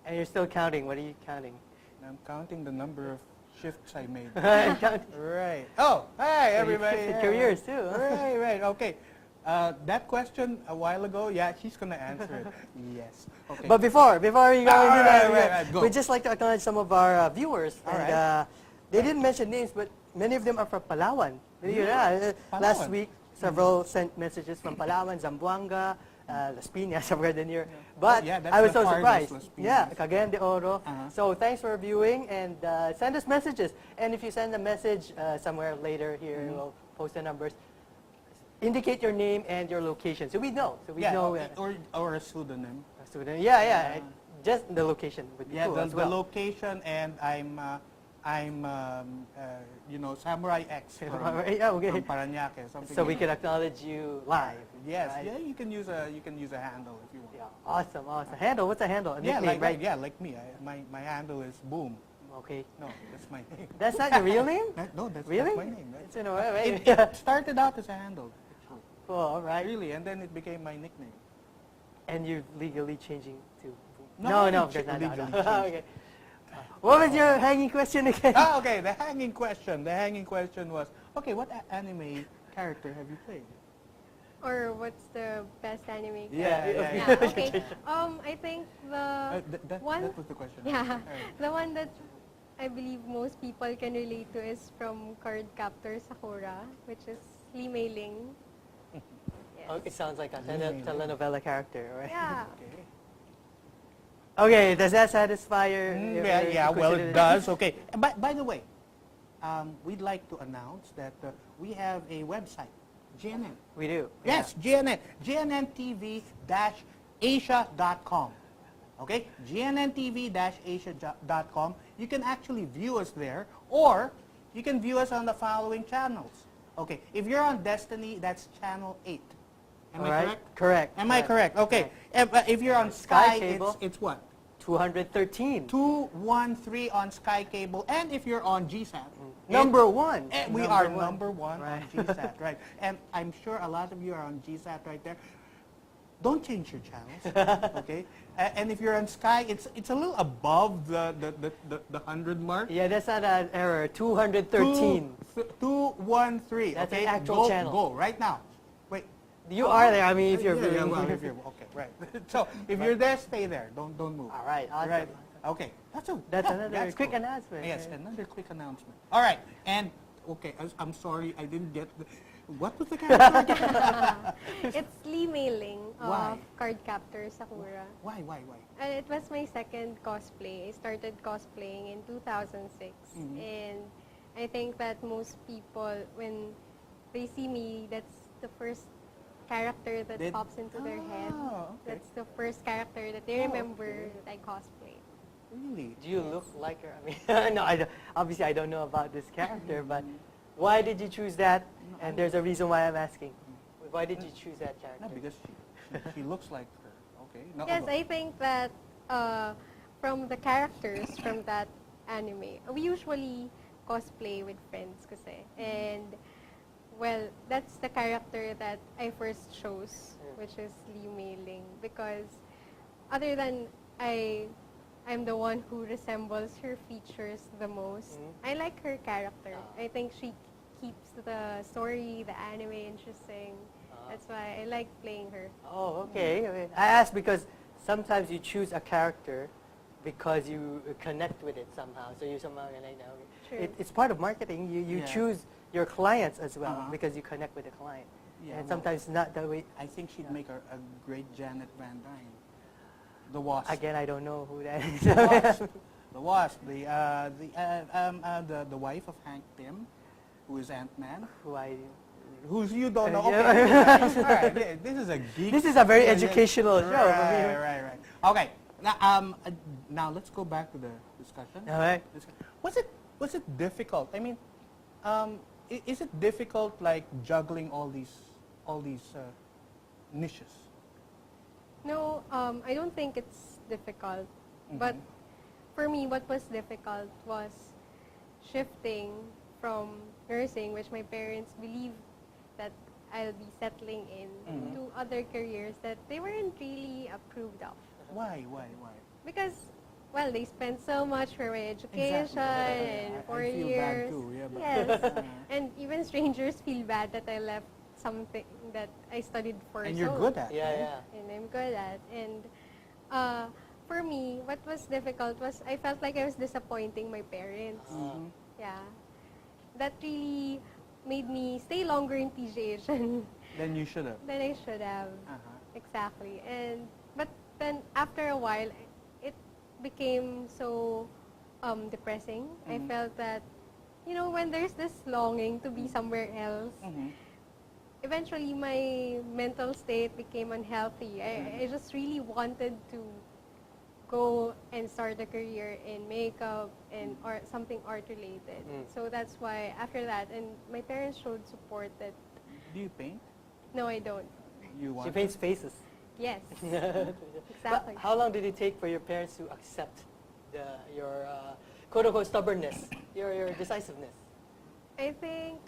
And you're still counting. What are you counting? I'm counting the number of shifts I made. Counting. Right. Oh, hi, everybody. You shifted careers, too. Right. Okay. That question a while ago, yeah, she's going to answer it. Yes. Okay. But before you go into that, right, go. we'd just like to acknowledge some of our viewers. All And, right. they didn't mention names, but many of them are from Palawan. Palawan. Last week, several sent messages from Palawan, Zamboanga, Las Piñas, somewhere near. But that's I was the so farthest, surprised. Las Piñas. Yeah, Cagayan de Oro. Uh-huh. So thanks for viewing and send us messages. And if you send a message somewhere later here, we'll post the numbers. Indicate your name and your location, so we know. So we know. Or a pseudonym. A student. Yeah. Just the location would be cool as well. The location, and I'm Samurai X from Parañaque. So we can acknowledge you live. Yes. Right? Yeah, you can use a handle if you want. Yeah. Awesome. Handle. What's a handle? A nickname, right? Yeah, like me. My handle is Boom. Okay. No, that's my name. That's not your real name? No, that's really? my name. Right? It's in a way, right? It started out as a handle. Cool. All right. Really, and then it became my nickname. And you're legally changing to Boom? No, because not legally okay. What was your hanging question again? Okay, the hanging question. The hanging question was, okay, what anime character have you played? Or what's the best anime? Yeah. Okay. I think that was the question. Yeah, Right. the one that I believe most people can relate to is from Card Captor Sakura, which is Lee Mei Ling. Yes. Oh, it sounds like a telenovela character, right? Yeah. Okay, does that satisfy your Well, it does. Okay. By the way, we'd like to announce that we have a website, GNN. We do. Yes, GNN. GNNTV-asia.com. Okay? GNNTV-asia.com. You can actually view us there, or you can view us on the following channels. Okay. If you're on Destiny, that's channel 8. Am I correct? Correct. Am I correct? Okay. If you're on Sky Sky, Cable. it's what? 213. 213 on Sky Cable. And if you're on GSAT. Number one. We are number one right. on GSAT, right? And I'm sure a lot of you are on GSAT right there. Don't change your channels, okay? And if you're on Sky, it's a little above the 100 mark. Yeah, that's not an error. 213. 213. That's okay? an actual channel. Go right now. Wait. You are there. I mean, if you're viewing. Okay, right. So if you're there, stay there. Don't move. All right. Awesome. Right. Okay. That's another quick cool. announcement. Yes, another quick announcement. All right. And okay, I'm sorry, I didn't get what was the character again? It's Lee Mei Ling Why? of Card Captor Sakura. Why? And it was my second cosplay. I started cosplaying in 2006. And I think that most people, when they see me, that's the first character that pops into their head. Okay. That's the first character that they remember that I cosplayed. Really? Do you look like her? I mean, no, obviously I don't know about this character, but why did you choose that? And there's a reason why I'm asking. Why did you choose that character? No, because she looks like her. Okay. No, Yes, I think that from the characters from that anime, we usually cosplay with friends kasi. And, well, that's the character that I first chose, which is Lee Mei Ling. Because other than I'm the one who resembles her features the most, I like her character. I think she keeps the story, the anime interesting. That's why I like playing her. Oh, okay. I asked because sometimes you choose a character because you connect with it somehow. So you somehow it's part of marketing. You choose your clients as well because you connect with the client. Yeah, and sometimes not that way. I think she'd make a great Janet Van Dyne. The Wasp. Again, I don't know who that is. The Wasp. The wife of Hank Pym, who is Ant-Man. Who's you don't know. Okay. All right. This is a geek. This is a very educational show. Right. Okay. Now let's go back to the discussion. All right. Was it difficult? I mean, is it difficult like juggling all these niches? No, I don't think it's difficult. But for me, what was difficult was shifting from nursing, which my parents believed that I'll be settling in, to other careers that they weren't really approved of. Why? Because well, they spent so much for my education and 4 I feel years. bad too. Yeah, but Yes. And even strangers feel bad that I left something that I studied for and so you're good at. Yeah, right? yeah. and I'm good at. And for me, what was difficult was I felt like I was disappointing my parents. Mhm. Yeah. That really made me stay longer in PGH than Then you should have. I should have. Uh-huh. Exactly. But then after a while, it became so depressing. I Mhm. felt that, when there's this longing to be somewhere else, Mhm. eventually my mental state became unhealthy. I just really wanted to go and start a career in makeup and or something art related. So that's why after that, and my parents showed support that, Do you paint? no, I don't. You want? She paints faces. Yes, But exactly. how long did it take for your parents to accept your quote-unquote stubbornness, your decisiveness? I think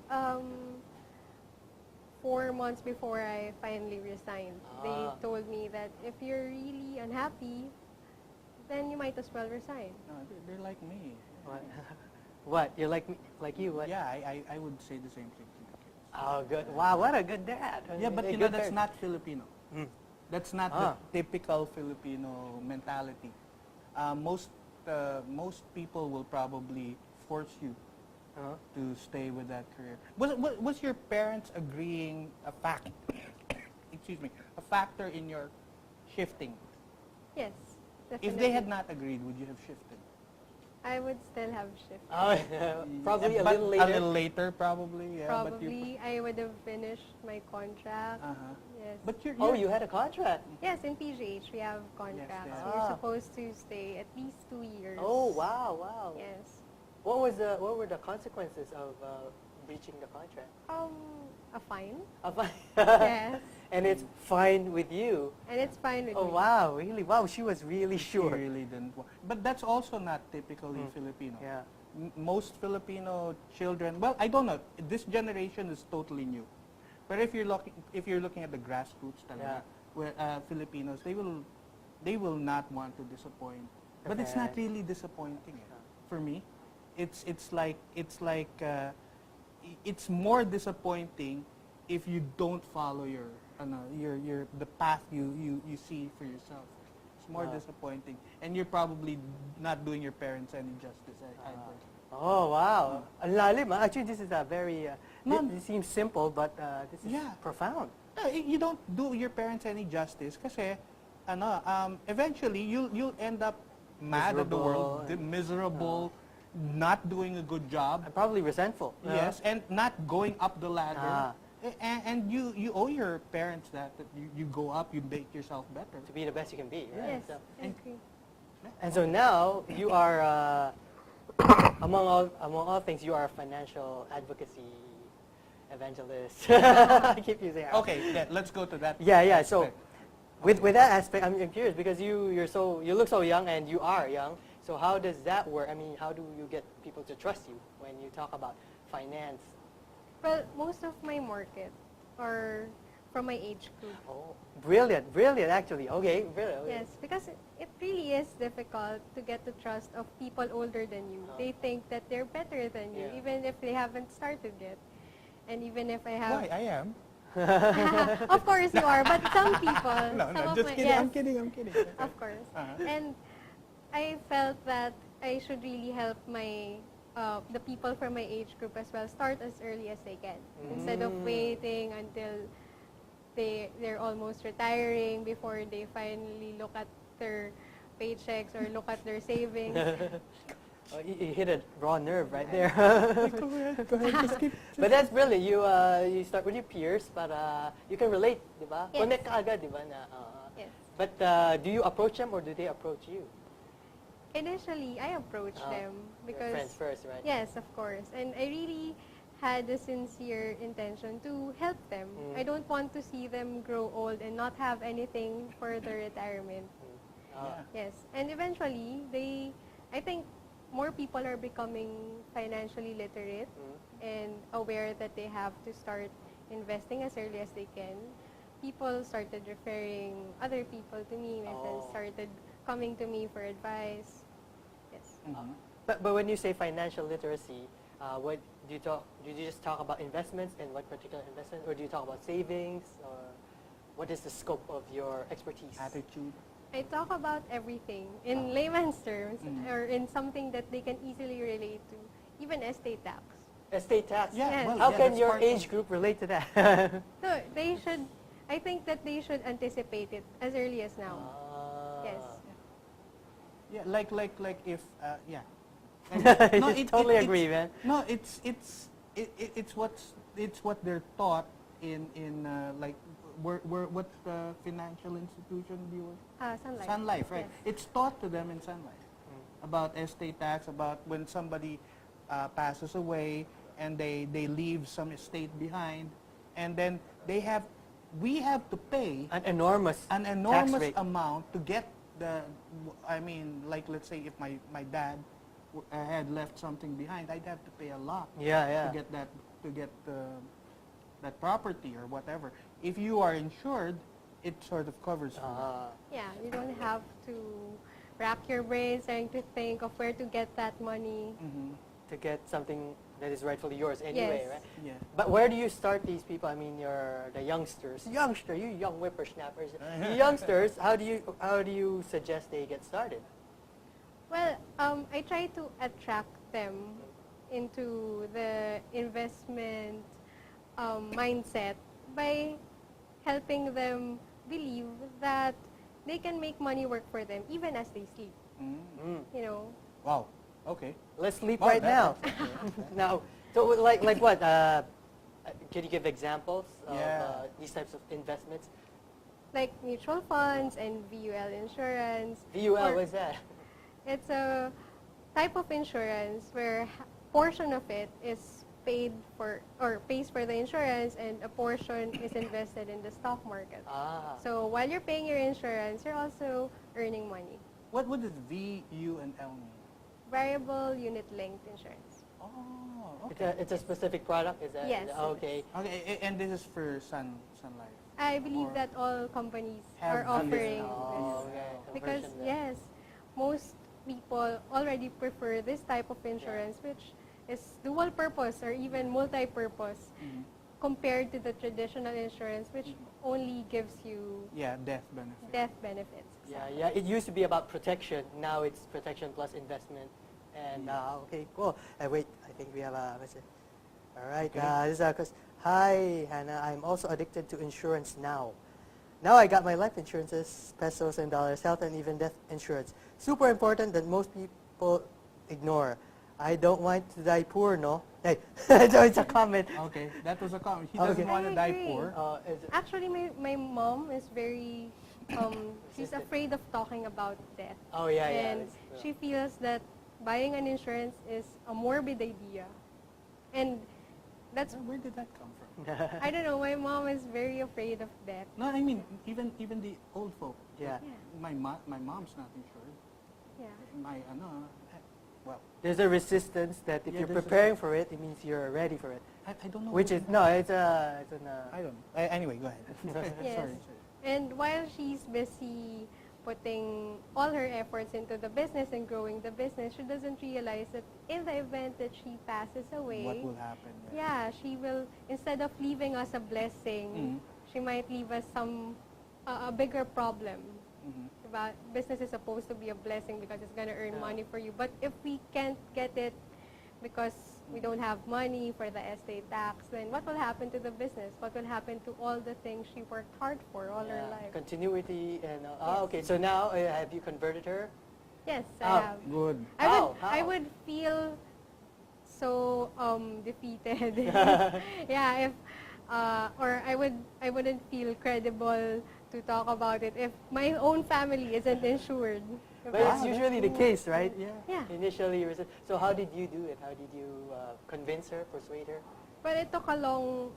4 months before I finally resigned, they told me that if you're really unhappy, then you might as well resign. No, they're like me. What? What? You're like me, like you? What? Yeah, I would say the same thing to my kids. Oh, good. Wow, what a good dad. Yeah, but A you know good that's parent. not Filipino. Mm. That's not the typical Filipino mentality. Most people will probably force you Uh-huh. to stay with that career. Was your parents agreeing a excuse me, a factor in your shifting? Yes, definitely. If they had not agreed, would you have shifted? I would still have shifted. Oh, probably a But little later. A little later, probably. Yeah. Probably I would have finished my contract. Uh-huh. Yes. But you're Oh, you had a contract. Yes, in PGH we have contracts. yes. You're Ah. supposed to stay at least 2 years. Oh, wow, wow. Yes. What were the consequences of breaching the contract? A fine. Yes. Yes. And it's fine with you. And it's fine with Oh, me. wow, really? Wow, she was really She sure. really didn't want. But that's also not typically Filipino. Yeah. Most Filipino children, well, I don't know. This generation is totally new. But if you're looking at the grassroots talaga, where Filipinos, they will not want to disappoint. But it's not really disappointing. For me, it's more disappointing if you don't follow the path you see for yourself. It's more disappointing, and you're probably not doing your parents any justice either. Oh, wow. Ang lalim, ah. Actually, this is a very, No. this seems simple, but this is Yeah. profound. You don't do your parents any justice kasi eventually you'll end up mad at the world, miserable, not doing a good job. I'm probably resentful. Yes, and not going up the ladder. Ah. And you owe your parents that you go up, you make yourself better. To be the best you can be. Right? Yes, So, I agree. and so now you are, among all things, you are a financial advocacy evangelist. I keep using that. Okay, let's go to that. Yeah, yeah. So, aspect. with that aspect, I'm curious because you look so young and you are young. So how does that work? I mean, how do you get people to trust you when you talk about finance? Well, most of my market are from my age group. Oh, brilliant, actually. Okay, brilliant. Yes, because it really is difficult to get the trust of people older than you. They think that they're better than you, Yeah. even if they haven't started yet. And even if I have... Why? I am. Of course you are, but some people... No, some of just my, kidding. yes, I'm kidding. Of course. Uh-huh. And I felt that I should really help the people from my age group as well start as early as they can. Instead of waiting until they're almost retiring before they finally look at their paychecks or look at their savings. Oh, you hit a raw nerve right there. Go ahead, just keep. But that's brilliant. You start with your peers, but you can relate, di ba? Yes. Connect ka agad, di ba? Yes. But do you approach them or do they approach you? Initially, I approached them Your because... friends first, right? Yes, of course. And I really had a sincere intention to help them. I don't want to see them grow old and not have anything for their retirement. Yes. And eventually, I think more people are becoming financially literate and aware that they have to start investing as early as they can. People started referring other people to me. My friends started coming to me for advice. Mhm. But when you say financial literacy, what do you talk? Do you just talk about investments and what particular investment, or do you talk about savings, or what is the scope of your expertise? Attitude. I talk about everything in layman's terms or in something that they can easily relate to, even estate tax. Estate tax. Yeah, Yes. well, How yeah, can that's your part age of- group relate to that? So they should, I think that they should anticipate it as early as now. Yes. Yeah, like if yeah. I totally agree, man. No, it's what they're taught in like what financial institution do you work? Sun Life. Sun Life, right? Yes. It's taught to them in Sun Life about estate tax, about when somebody passes away and they leave some estate behind, and then we have to pay An enormous an tax enormous rate. amount to get I mean, like let's say if my dad had left something behind, I'd have to pay a lot Yeah. to get that property or whatever. If you are insured, it sort of covers you. Yeah, you don't have to rack your brains trying to think of where to get that money. Mhm. To get something that is rightfully yours anyway, Yes. right? Yeah. But where do you start these people? I mean, the youngsters. You young whippersnappers. You youngsters, how do you suggest they get started? Well, I try to attract them into the investment mindset by helping them believe that they can make money work for them even as they sleep. Mm. You know, Wow. Okay. Let's sleep Oh, right now. that's Now, so like what? Can you give examples of Yeah. these types of investments? like mutual funds and VUL insurance. VUL, Or- what's that? It's a type of insurance where portion of it is paid for or pays for the insurance and a portion is invested in the stock market. So while you're paying your insurance, you're also earning money. What does V, U, and L mean? Variable unit linked insurance. Oh, okay. It's a specific product, is that? Yes, it Okay. Okay, and this is for Sun Life. I believe Or- that all companies Have are this. offering Oh, this. okay. A Because version of that. yes, most people already prefer this type of insurance which is dual purpose or even multi-purpose Mhm. compared to the traditional insurance which only gives you Yeah, death benefit. death benefits. Yeah. It used to be about protection. Now it's protection plus investment. And okay, cool. Wait, I think we have a message. All right. Okay. This is Chris. Hi, Hannah. I'm also addicted to insurance now. Now I got my life insurances, pesos and dollars, health and even death insurance. Super important that most people ignore. I don't want to die poor, no? Hey, so it's a comment. Okay, that was a comment. He doesn't Okay. want to I die agree. poor. Is it- Actually, my mom is very, she's afraid of talking about death. oh, yeah. And that's- she feels that buying an insurance is a morbid idea. And that's, Where did that come from? I don't know, my mom is very afraid of death. No, I mean even the old folk. Yeah. Yeah. My mom's not insured. Yeah. My well, There's a resistance that if Yeah, you're there's a- preparing for it, it means you're ready for it. I don't know. Which what- is, no, it's an, I don't know. Anyway, go ahead. Yes. Sorry. And while she's busy putting all her efforts into the business and growing the business, she doesn't realize that in the event that she passes away, What will happen? yeah, she will, instead of leaving us a blessing, Mhm. she might leave us a bigger problem. Mhm. About business is supposed to be a blessing because it's going to earn money for you. But if we can't get it because we don't have money for the estate tax, then what will happen to the business? What will happen to all the things she worked hard for all her life? Continuity and Yes. okay. So now have you converted her? Yes, Oh. I have. Good. How? I would feel so defeated. Yeah, if or I wouldn't feel credible to talk about it if my own family isn't insured. But it's usually the case, right? Yeah. Initially, so how did you do it? How did you convince her, persuade her? But it took a long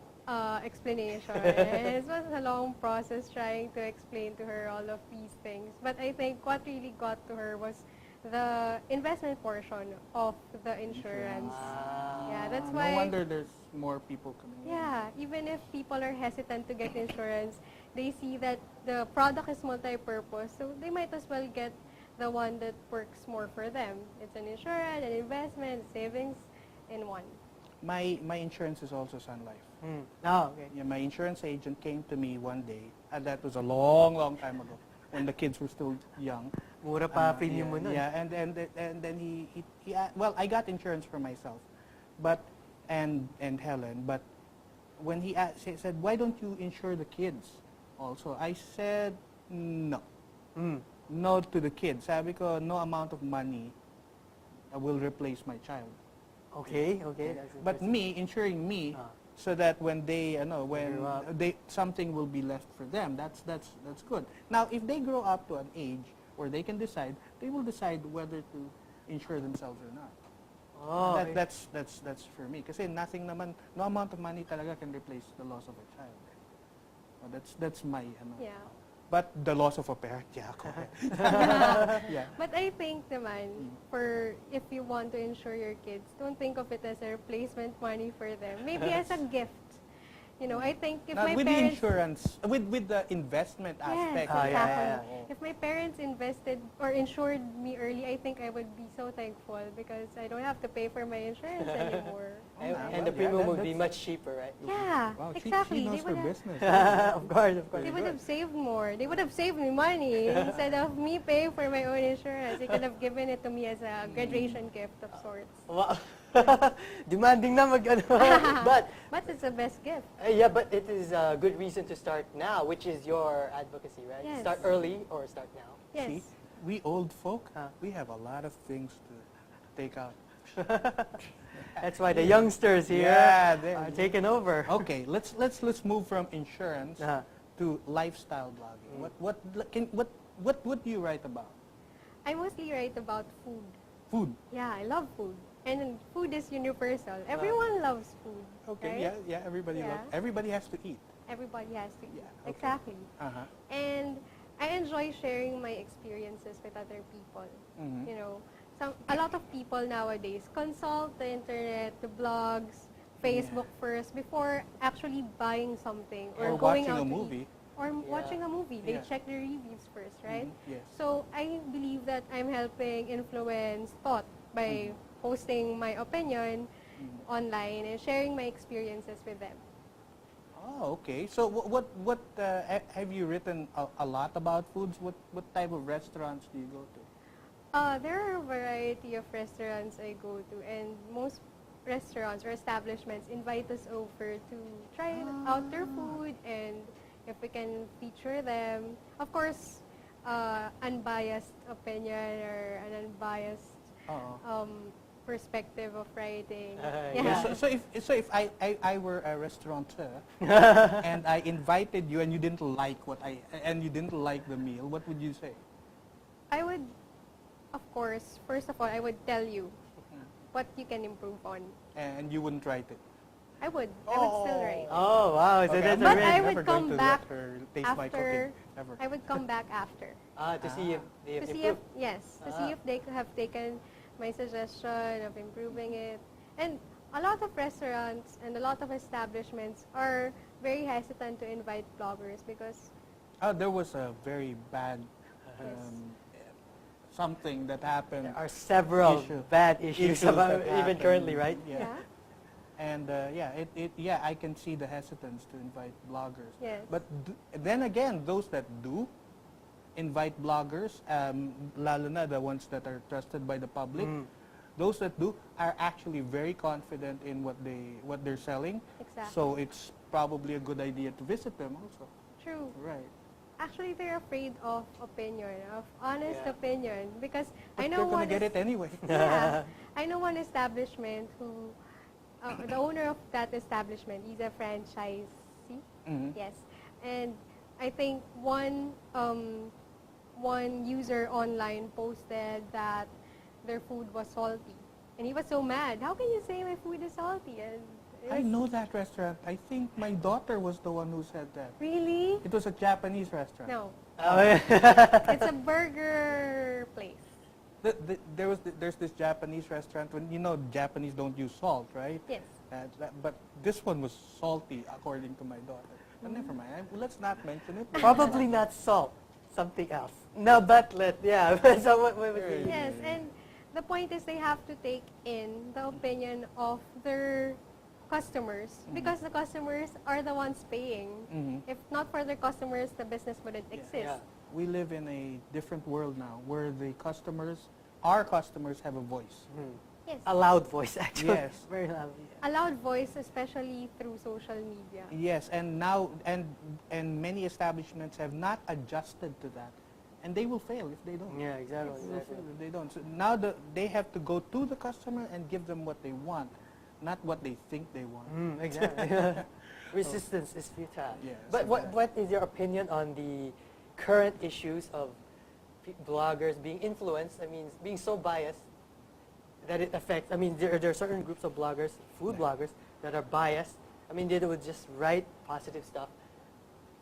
explanation. It was a long process trying to explain to her all of these things. But I think what really got to her was the investment portion of the insurance. Yeah, that's No why. wonder there's more people coming in. Yeah, even if people are hesitant to get insurance, they see that the product is multi-purpose, so they might as well get the one that works more for them. It's an insurance, an investment, savings in one. My insurance is also Sun Life. Oh, okay. Yeah, my insurance agent came to me one day, and that was a long, long time ago, when the kids were still young. Mura pa premium mo nun. Yeah, and then well, I got insurance for myself, but and Helen, but when he said, why don't you insure the kids also? I said no, no to the kids. Sabi ko, no amount of money will replace my child. Okay. But me insuring me, so that when they, something will be left for them. That's good. Now, if they grow up to an age where they can decide, they will decide whether to insure themselves or not. Oh, That's for me. Kasi nothing naman, no amount of money talaga can replace the loss of a child. Well, that's my, Yeah. But the loss of a parent, yeah, correct. Yeah. But I think naman, for if you want to insure your kids, don't think of it as a replacement money for them. Maybe as a gift. I think if Not my with parents... the insurance, with the investment aspect. Yes, exactly. Yeah. If my parents invested or insured me early, I think I would be so thankful because I don't have to pay for my insurance anymore. And the premium would be much cheaper, right? Yeah, Wow, exactly. She knows her business. Of course. They would have saved more. They would have saved me money instead of me paying for my own insurance. They could have given it to me as a graduation gift of sorts. Wow. Demanding na but it's the best gift. yeah, but it is a good reason to start now, which is your advocacy, right? Yes. Start early or start now. Yes. See, we old folk, Huh. we have a lot of things to take out. That's why the youngsters here are taking over. Okay, let's move from insurance to lifestyle blogging. What do you write about? I mostly write about food. Food. Yeah, I love food. And food is universal. Everyone loves food. Okay, right? yeah, everybody has to eat. Everybody has to eat. Yeah, okay. Exactly. Uh-huh. And I enjoy sharing my experiences with other people. Mhm. A lot of people nowadays consult the internet, the blogs, Facebook first before actually buying something or going watching out a to movie. eat. Or watching a movie. They Yeah. check the reviews first, right? Yes. So I believe that I'm helping influence thought by posting my opinion online and sharing my experiences with them. Oh, okay. So what have you written a lot about foods? What type of restaurants do you go to? There are a variety of restaurants I go to, and most restaurants or establishments invite us over to try out their food, and if we can feature them. Of course, unbiased opinion or an unbiased perspective of writing. Yeah. So if I were a restaurateur and I invited you and you didn't like the meal, what would you say? I would, of course, first of all, I would tell you what you can improve on. And you wouldn't write it. I would still write. Oh, wow. So that's But a I great... would come back taste my after. cooking, ever. I would come back after to see if they to have see if improved. to see if they have taken my suggestion of improving it. And a lot of restaurants and a lot of establishments are very hesitant to invite bloggers because There was a very bad something that happened. There are several bad issues about, that even happened. currently, right? yeah. And I can see the hesitance to invite bloggers. Yes. But then again, those that do invite bloggers, lalo na the ones that are trusted by the public, those that do are actually very confident in what they're selling. Exactly. So it's probably a good idea to visit them also. True. Right. Actually, they're afraid of opinion, of honest Yeah. opinion, because But I know they're gonna one get it anyway. Yeah, I know one establishment who, the owner of that establishment, he's a franchisee. Mhm. Yes, and I think one user online posted that their food was salty, and he was so mad. How can you say my food is salty? And it I was- know that restaurant. I think my daughter was the one who said that. Really? It was a Japanese restaurant. No, Oh, yeah. it's a burger place. There's this Japanese restaurant when Japanese don't use salt, right? Yes. But this one was salty according to my daughter. But never mind. Let's not mention it. Probably not salt. something else. No, but yeah. So what was it? Yes, and the point is they have to take in the opinion of their customers because the customers are the ones paying. If not for their customers, the business wouldn't exist. Yeah. We live in a different world now where the customers, our customers, have a voice. Yes. A loud voice, actually. Yes. Very loud. A loud voice, especially through social media. Yes, and now and many establishments have not adjusted to that, and they will fail if they don't. Yeah, exactly. They will fail if they don't. So now they have to go to the customer and give them what they want, not what they think they want. Exactly. Resistance is futile. Yeah, But so what is your opinion on the current issues of bloggers being influenced? I mean, being so biased that it affects. I mean, there are certain groups of bloggers, food bloggers, that are biased. I mean, they would just write positive stuff,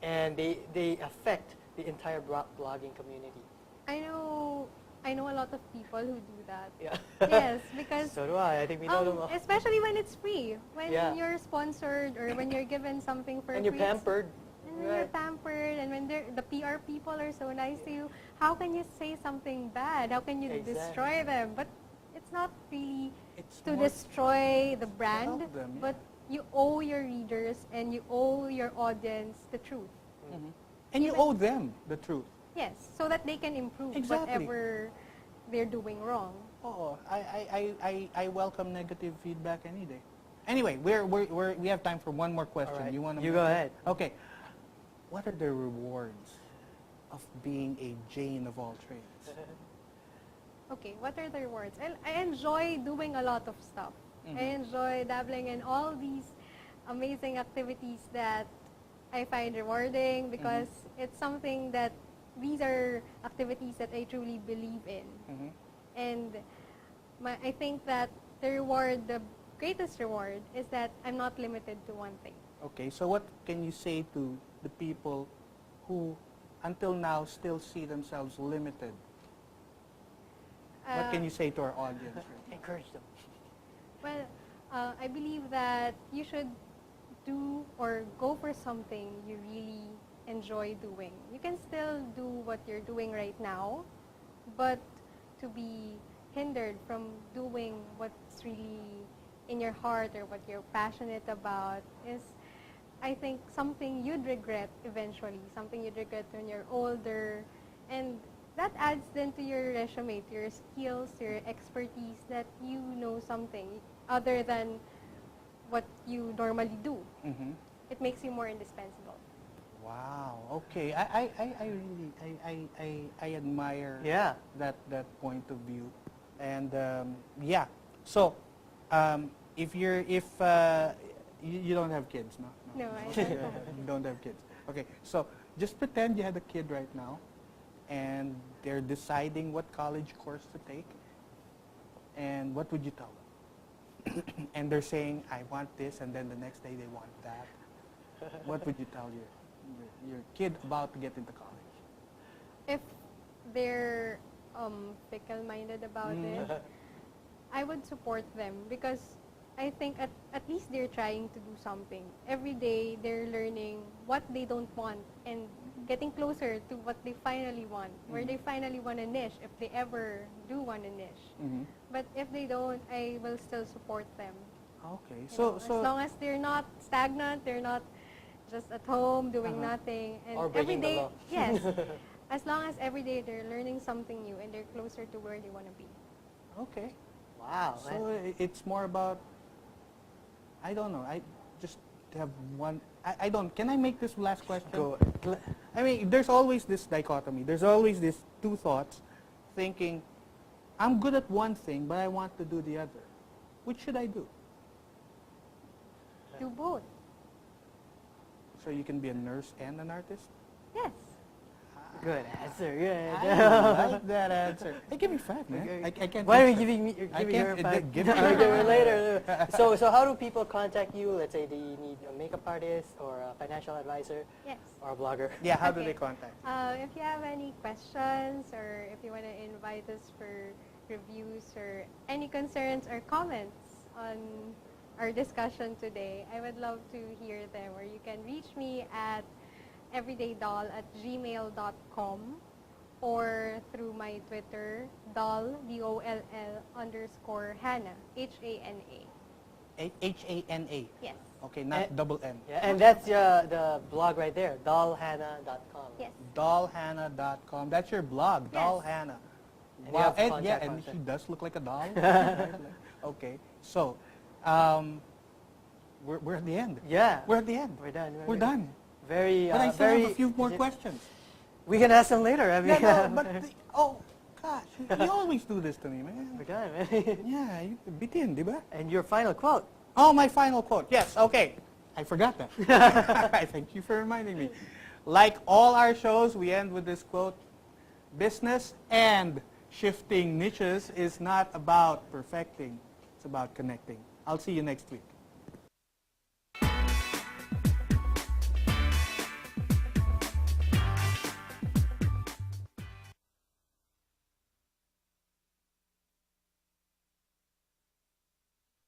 and they affect the entire blogging community. I know a lot of people who do that. Yeah. Yes, because So do I. I think we know them all. especially when it's free, when Yeah. you're sponsored or when you're given something for And you're free. pampered. And when you're pampered, and when the PR people are so nice to you, how can you say something bad? How can you Exactly. destroy them? But it's not really It's to more destroy the brand, help them, yeah. but you owe your readers and you owe your audience the truth. and you owe them the truth. Yes, so that they can improve Exactly. whatever they're doing wrong. Oh, I welcome negative feedback any day. Anyway, we have time for one more question. All right. You want to? You go ahead. Okay. What are the rewards of being a Jane of all trades? Okay, what are the rewards? I enjoy doing a lot of stuff. I enjoy dabbling in all these amazing activities that I find rewarding because it's something that these are activities that I truly believe in. And I think that the greatest reward is that I'm not limited to one thing. Okay, so what can you say to the people who until now still see themselves limited? What can you say to our audience? Encourage them. Well, I believe that you should do or go for something you really enjoy doing. You can still do what you're doing right now, but to be hindered from doing what's really in your heart or what you're passionate about is, I think, something you'd regret eventually, something you'd regret when you're older. And that adds then to your resume, to your skills, to your expertise, that you know something other than what you normally do. It makes you more indispensable. Wow. Okay. I really I admire that point of view, and yeah. So if you don't have kids, no? No, I don't have. You don't have kids. Okay. So just pretend you had a kid right now, and they're deciding what college course to take, and what would you tell them? And they're saying, I want this, and then the next day they want that. What would you tell your kid about to get into college? If they're fickle-minded about it, I would support them because I think at least they're trying to do something. Every day they're learning what they don't want and getting closer to what they finally want, where they finally want a niche, if they ever do want a niche. But if they don't, I will still support them. Okay. So as long as they're not stagnant, they're not just at home doing nothing, and Or every breaking the day, law. yes, as long as every day they're learning something new and they're closer to where they want to be. Okay. Wow. So it's more about, I don't know, I just have one, I don't, can I make this last question? Go. I mean, there's always this dichotomy. There's always these two thoughts, thinking, I'm good at one thing, but I want to do the other. Which should I do? Do both. So you can be a nurse and an artist? Yes. Good answer. Good. I like that answer. Hey, give me 5, man. Okay. I can't. Why are you take giving me? You're I giving her can't- five. give I'll her- give her later. So how do people contact you? Let's say they need a makeup artist or a financial advisor Yes. or a blogger. Yeah, how do Okay. they contact you? If you have any questions or if you want to invite us for reviews or any concerns or comments on our discussion today, I would love to hear them. Or you can reach me at everydaydoll@gmail.com or through my Twitter, doll, DOLL_Hannah, HANA. H-A-N-A. Yes. Okay, not double N. Yeah, and that's the blog right there, dollhannah.com. Yes. Dollhannah.com. That's your blog, Yes. Doll Hannah. And you Wow. have And, contact yeah, and contact. she does look like a doll. Right? Okay. So, we're at the end. Yeah. We're at the end. We're done. We're done. Very, But I still very. have a few more questions. We can ask them later. I mean, Yeah, no, but oh gosh, you always do this to me, man. we're done, man. Yeah, you bitin, di ba? And your final quote. Oh, my final quote. Yes, okay. I forgot that. Thank you for reminding me. Like all our shows, we end with this quote: business and shifting niches is not about perfecting, it's about connecting. I'll see you next week.